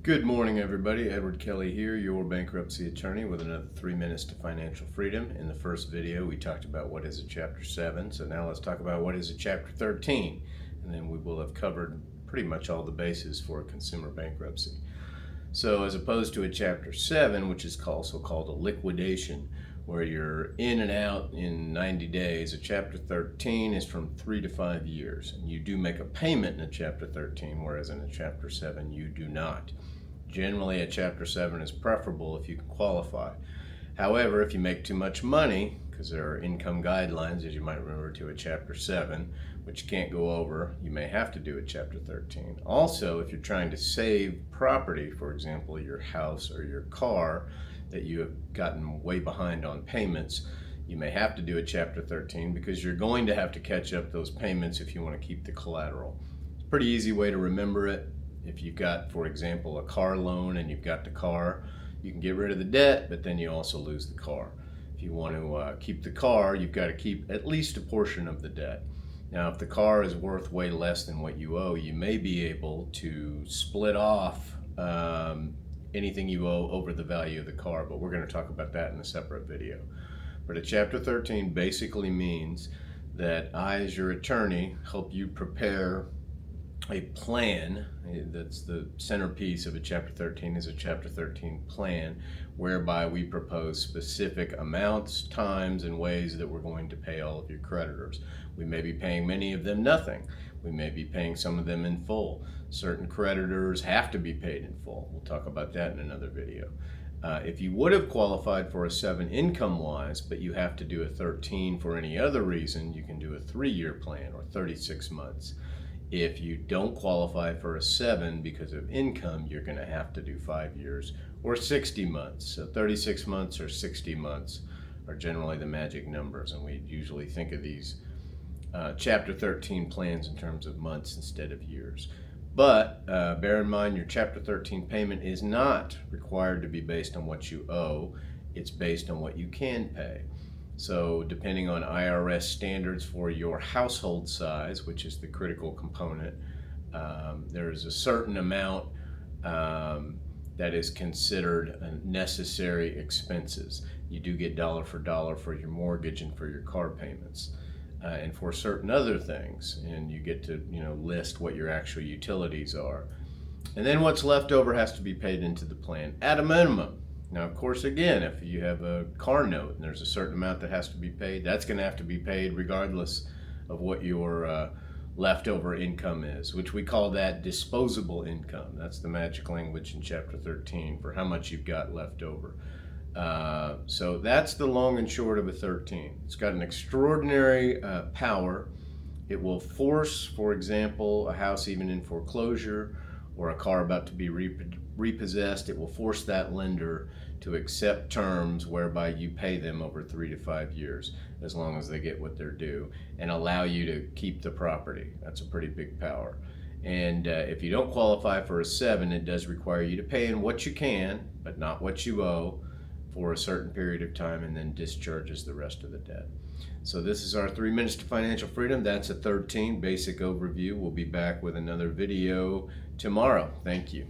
Good morning, everybody. Edward Kelly here, your bankruptcy attorney, with another 3 minutes to financial freedom. In the first video, we talked about what is a Chapter 7, so now let's talk about what is a Chapter 13, and then we will have covered pretty much all the bases for a consumer bankruptcy. So as opposed to a Chapter 7, which is also called a liquidation, where you're in and out in 90 days, a Chapter 13 is from 3 to 5 years. And you do make a payment in a Chapter 13, whereas in a Chapter 7 you do not. Generally, a Chapter 7 is preferable if you can qualify. However, if you make too much money, because there are income guidelines, as you might remember, to a Chapter 7, which you can't go over, you may have to do a Chapter 13. Also, if you're trying to save property, for example, your house or your car, that you have gotten way behind on payments, you may have to do a Chapter 13 because you're going to have to catch up those payments if you want to keep the collateral. It's a pretty easy way to remember it. If you've got, for example, a car loan and you've got the car, you can get rid of the debt, but then you also lose the car. If you want to keep the car, you've got to keep at least a portion of the debt. Now, if the car is worth way less than what you owe, you may be able to split off anything you owe over the value of the car, but we're going to talk about that in a separate video. But a Chapter 13 basically means that I, as your attorney, help you prepare a plan. That's the centerpiece of a Chapter 13, is a Chapter 13 plan, whereby we propose specific amounts, times, and ways that we're going to pay all of your creditors. We may be paying many of them nothing. We may be paying some of them in full. Certain creditors have to be paid in full. We'll talk about that in another video. If you would have qualified for a 7 income-wise, but you have to do a 13 for any other reason, you can do a 3-year plan or 36 months. If you don't qualify for a 7 because of income, you're going to have to do 5 years or 60 months. So 36 months or 60 months are generally the magic numbers, and we usually think of these Chapter 13 plans in terms of months instead of years. But bear in mind, your Chapter 13 payment is not required to be based on what you owe. It's based on what you can pay. So depending on IRS standards for your household size, which is the critical component, there is a certain amount that is considered necessary expenses. You do get dollar for dollar for your mortgage and for your car payments, and for certain other things. And you get to list what your actual utilities are. And then what's left over has to be paid into the plan at a minimum. Now, of course, again, if you have a car note and there's a certain amount that has to be paid, that's going to have to be paid regardless of what your leftover income is, which we call that disposable income. That's the magic language in Chapter 13 for how much you've got left over. So that's the long and short of a 13. It's got an extraordinary power. It will force, for example, a house even in foreclosure or a car about to be repossessed. It will force that lender to accept terms whereby you pay them over 3 to 5 years, as long as they get what they're due, and allow you to keep the property. That's a pretty big power. And if you don't qualify for a 7, it does require you to pay in what you can, but not what you owe, for a certain period of time, and then discharges the rest of the debt. So this is our 3 minutes to financial freedom. That's a 13 basic overview. We'll be back with another video tomorrow. Thank you.